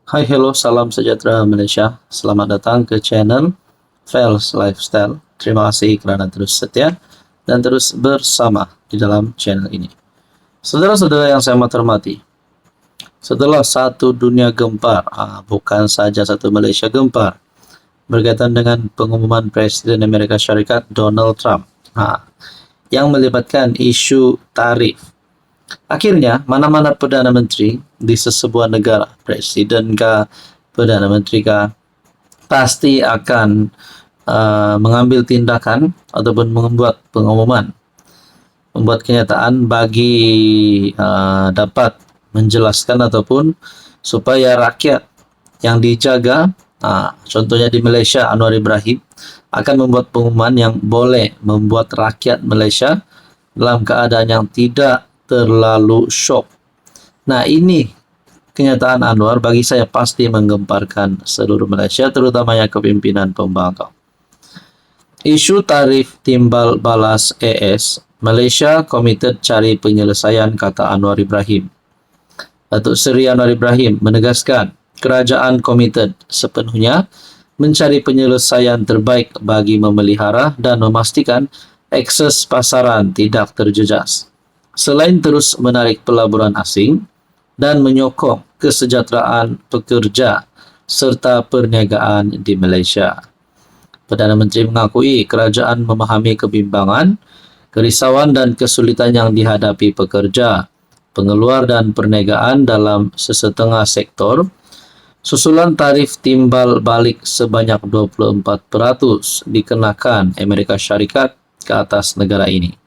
Hai, hello, salam sejahtera Malaysia. Selamat datang ke channel Fels Lifestyle. Terima kasih kerana terus setia dan terus bersama di dalam channel ini. Saudara-saudara yang saya hormati, setelah satu dunia gempar, bukan saja satu Malaysia gempar, berkaitan dengan pengumuman Presiden Amerika Syarikat Donald Trump, yang melibatkan isu tarif. Akhirnya, mana-mana Perdana Menteri di sesebuah negara, Presiden kah, Perdana Menteri kah, pasti akan mengambil tindakan ataupun membuat pengumuman, membuat kenyataan bagi dapat menjelaskan ataupun supaya rakyat yang dijaga, contohnya di Malaysia, Anwar Ibrahim akan membuat pengumuman yang boleh membuat rakyat Malaysia dalam keadaan yang tidak terlalu syok. Nah, ini kenyataan Anwar bagi saya pasti menggemparkan seluruh Malaysia, terutamanya kepimpinan pembangkang. Isu tarif timbal balas AS, Malaysia komited cari penyelesaian, kata Anwar Ibrahim. Datuk Seri Anwar Ibrahim menegaskan kerajaan komited sepenuhnya mencari penyelesaian terbaik bagi memelihara dan memastikan akses pasaran tidak terjejas, selain terus menarik pelaburan asing dan menyokong kesejahteraan pekerja serta perniagaan di Malaysia. Perdana Menteri mengakui kerajaan memahami kebimbangan, kerisauan dan kesulitan yang dihadapi pekerja, pengeluar dan perniagaan dalam sesetengah sektor susulan tarif timbal balik sebanyak 24% dikenakan Amerika Syarikat ke atas negara ini.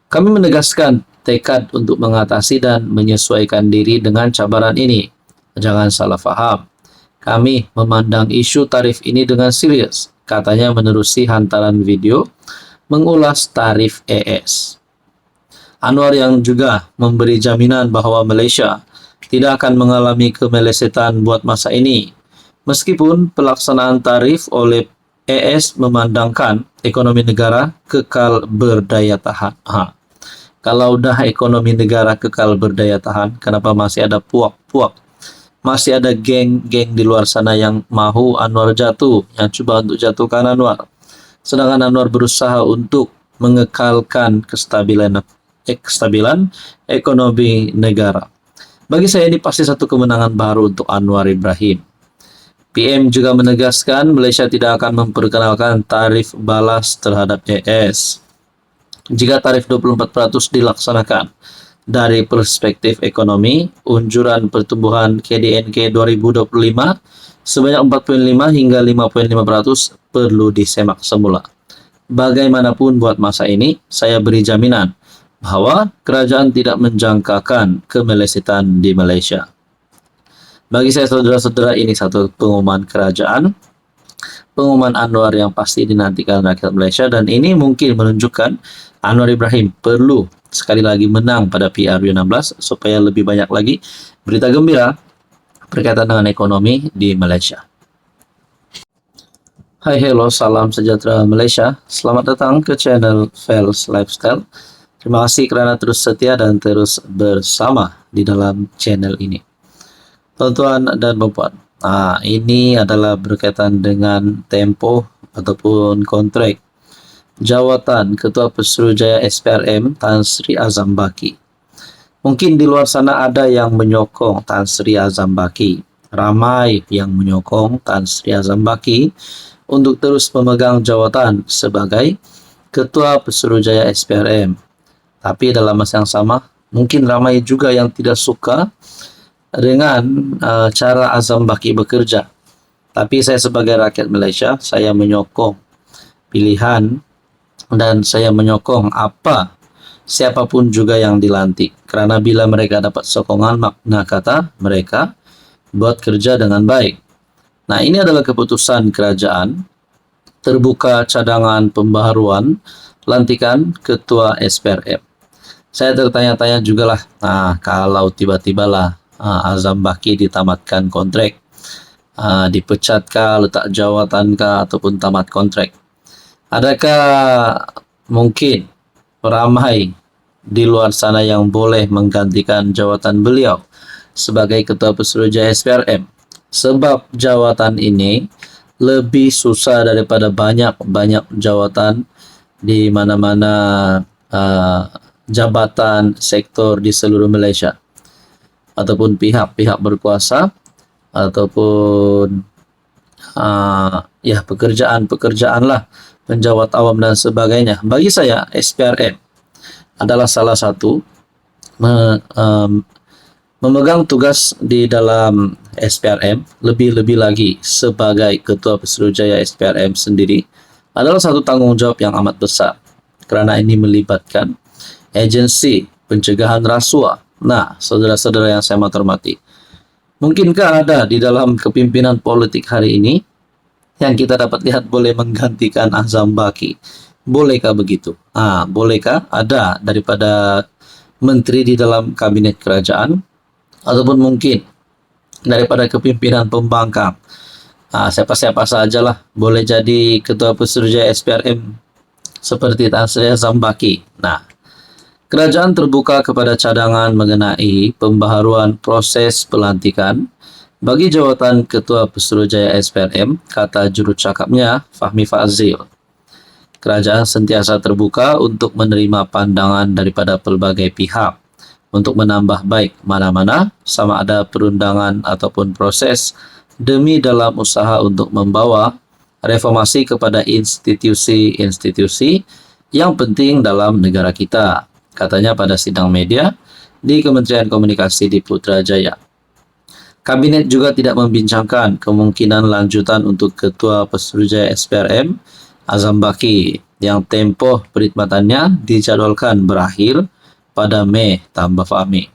Kami menegaskan tekad untuk mengatasi dan menyesuaikan diri dengan cabaran ini. Jangan salah faham. Kami memandang isu tarif ini dengan serius, katanya menerusi hantaran video mengulas tarif AS. Anwar yang juga memberi jaminan bahawa Malaysia tidak akan mengalami kemelesetan buat masa ini, meskipun pelaksanaan tarif oleh AS memandangkan ekonomi negara kekal berdaya tahan. Kalau dah ekonomi negara kekal berdaya tahan, kenapa masih ada puak-puak, masih ada geng-geng di luar sana yang mahu Anwar jatuh, yang cuba untuk jatuhkan Anwar, sedangkan Anwar berusaha untuk mengekalkan kestabilan ekonomi negara. Bagi saya ini pasti satu kemenangan baru untuk Anwar Ibrahim. PM juga menegaskan Malaysia tidak akan memperkenalkan tarif balas terhadap AS jika tarif 24% dilaksanakan. Dari perspektif ekonomi, unjuran pertumbuhan KDNK 2025 sebanyak 4.5 hingga 5.5% perlu disemak semula. Bagaimanapun buat masa ini, saya beri jaminan bahawa kerajaan tidak menjangkakan kemelesetan di Malaysia. Bagi saya, saudara-saudara, ini satu pengumuman kerajaan, pengumuman Anwar yang pasti dinantikan rakyat Malaysia, dan ini mungkin menunjukkan Anwar Ibrahim perlu sekali lagi menang pada PRU16 supaya lebih banyak lagi berita gembira berkaitan dengan ekonomi di Malaysia. Hai, hello, salam sejahtera Malaysia. Selamat datang ke channel Fels Lifestyle. Terima kasih kerana terus setia dan terus bersama di dalam channel ini. Tuan-tuan dan puan-puan, ini adalah berkaitan dengan tempoh ataupun kontrak jawatan Ketua Pesuruhjaya SPRM Tan Sri Azam Baki. Mungkin di luar sana ada yang menyokong Tan Sri Azam Baki. Ramai yang menyokong Tan Sri Azam Baki untuk terus memegang jawatan sebagai Ketua Pesuruhjaya SPRM. Tapi dalam masa yang sama, mungkin ramai juga yang tidak suka dengan cara Azam Baki bekerja. Tapi saya sebagai rakyat Malaysia, saya menyokong pilihan dan saya menyokong siapapun juga yang dilantik. Kerana bila mereka dapat sokongan, makna kata mereka buat kerja dengan baik. Nah, ini adalah keputusan kerajaan, terbuka cadangan pembaharuan lantikan Ketua SPRM. Saya tertanya-tanya jugalah, kalau tiba-tibalah Azam Baki ditamatkan kontrak, dipecatkah, letak jawatankah, ataupun tamat kontrak, adakah mungkin ramai di luar sana yang boleh menggantikan jawatan beliau sebagai Ketua Pesuruhjaya SPRM? Sebab jawatan ini lebih susah daripada banyak jawatan di mana-mana uh, jabatan sektor di seluruh Malaysia, ataupun pihak-pihak berkuasa, ataupun ya pekerjaan-pekerjaan lah, penjawat awam dan sebagainya. Bagi saya SPRM adalah salah satu memegang tugas di dalam SPRM, lebih-lebih lagi sebagai Ketua Pesuruhjaya SPRM sendiri, adalah satu tanggungjawab yang amat besar, kerana ini melibatkan agensi pencegahan rasuah. Nah, saudara-saudara yang saya hormati, mungkinkah ada di dalam kepimpinan politik hari ini yang kita dapat lihat boleh menggantikan Azam Baki? Bolehkah begitu? Bolehkah ada daripada menteri di dalam kabinet kerajaan, ataupun mungkin daripada kepimpinan pembangkang, siapa-siapa sajalah boleh jadi Ketua Pesuruhjaya SPRM seperti Tan Sri Azam Baki. Nah, kerajaan terbuka kepada cadangan mengenai pembaharuan proses pelantikan bagi jawatan Ketua Pesuruhjaya SPRM, kata jurucakapnya Fahmi Fazil. Kerajaan sentiasa terbuka untuk menerima pandangan daripada pelbagai pihak untuk menambah baik mana-mana sama ada perundangan ataupun proses demi dalam usaha untuk membawa reformasi kepada institusi-institusi yang penting dalam negara kita, katanya pada sidang media di Kementerian Komunikasi di Putrajaya. Kabinet juga tidak membincangkan kemungkinan lanjutan untuk Ketua Pesuruhjaya SPRM Azam Baki yang tempoh perkhidmatannya dijadwalkan berakhir pada Mei tambah Fahmi.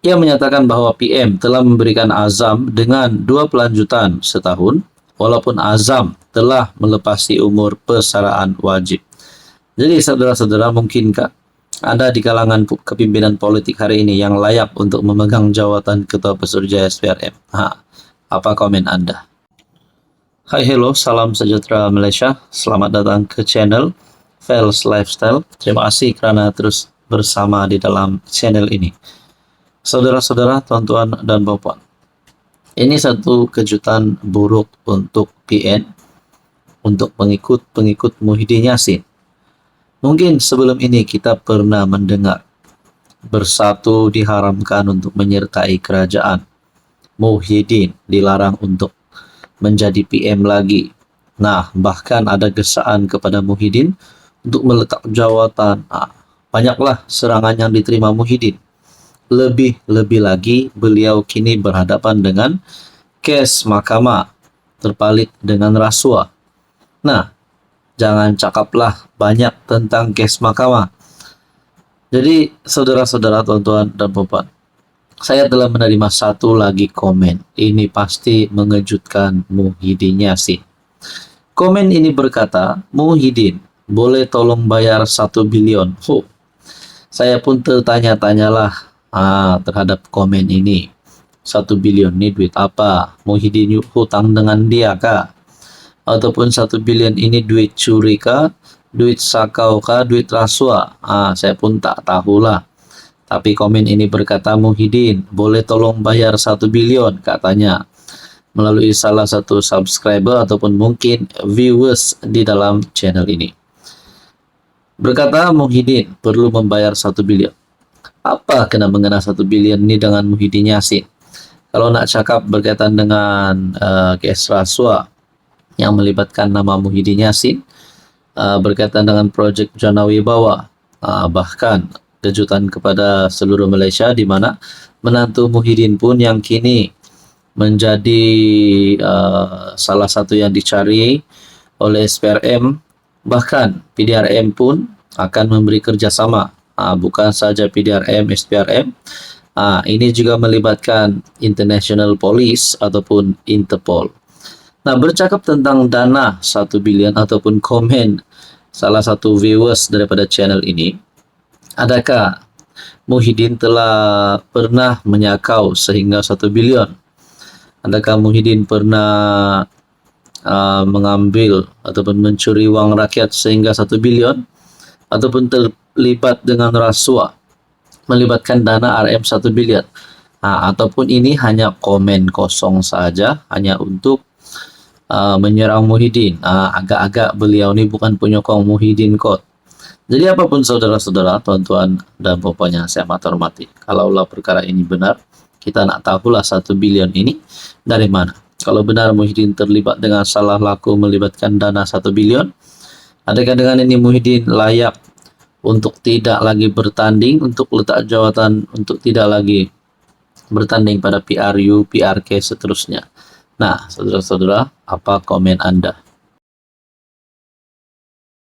Ia menyatakan bahawa PM telah memberikan Azam dengan 2 pelanjutan setahun, walaupun Azam telah melepasi umur persaraan wajib. Jadi saudara-saudara, mungkinkah ada di kalangan kepimpinan politik hari ini yang layak untuk memegang jawatan Ketua Pesuruhjaya SPRM? Apa komen Anda? Hai, hello, salam sejahtera Malaysia. Selamat datang ke channel Fels Lifestyle. Terima kasih kerana terus bersama di dalam channel ini. Saudara-saudara, tuan-tuan dan puan-puan, ini satu kejutan buruk untuk PN, untuk pengikut Muhyiddin Yassin. Mungkin sebelum ini kita pernah mendengar bersatu diharamkan untuk menyertai kerajaan, Muhyiddin dilarang untuk menjadi PM lagi. Nah, bahkan ada gesaan kepada Muhyiddin untuk meletak jawatan. Banyaklah serangan yang diterima Muhyiddin. Lebih lagi, beliau kini berhadapan dengan kes mahkamah terpalit dengan rasuah. Nah, jangan cakaplah banyak tentang kes mahkamah. Jadi, saudara-saudara, tuan-tuan dan puan, saya telah menerima satu lagi komen. Ini pasti mengejutkan Muhyiddin Yassin. Komen ini berkata, Muhyiddin, boleh tolong bayar 1 bilion. Saya pun tertanya-tanyalah terhadap komen ini. 1 bilion ini duit apa? Muhyiddin hutang dengan dia kah? Ataupun 1 bilion ini duit curi kah? Duit sakau kah? Duit rasuah? Saya pun tak tahulah. Tapi komen ini berkata, Muhyiddin, boleh tolong bayar 1 bilion, katanya, melalui salah satu subscriber ataupun mungkin viewers di dalam channel ini. Berkata Muhyiddin perlu membayar 1 bilion. Apa kena-mengena 1 bilion ini dengan Muhyiddin Yassin? Kalau nak cakap berkaitan dengan kes rasuah yang melibatkan nama Muhyiddin Yassin, berkaitan dengan projek Jana Wibawa, bahkan kejutan kepada seluruh Malaysia, di mana menantu Muhyiddin pun yang kini menjadi salah satu yang dicari oleh SPRM. Bahkan PDRM pun akan memberi kerjasama, bukan saja PDRM, SPRM, ini juga melibatkan International Police ataupun Interpol. Nah, bercakap tentang dana 1 bilion ataupun komen salah satu viewers daripada channel ini, adakah Muhyiddin telah pernah menyakau sehingga 1 bilion? Adakah Muhyiddin pernah mengambil ataupun mencuri wang rakyat sehingga 1 bilion? Ataupun terlibat dengan rasuah, melibatkan dana RM 1 bilion? Nah, ataupun ini hanya komen kosong saja, hanya untuk menyerang Muhyiddin. Agak-agak beliau ini bukan penyokong Muhyiddin kot. Jadi apapun saudara-saudara, tuan-tuan dan pokoknya saya amat hormati. Kalaulah perkara ini benar, kita nak tahulah 1 bilion ini dari mana. Kalau benar Muhyiddin terlibat dengan salah laku melibatkan dana 1 bilion, adakah dengan ini Muhyiddin layak untuk tidak lagi bertanding, untuk letak jawatan, untuk tidak lagi bertanding pada PRU, PRK seterusnya. Nah, saudara-saudara, apa komen Anda?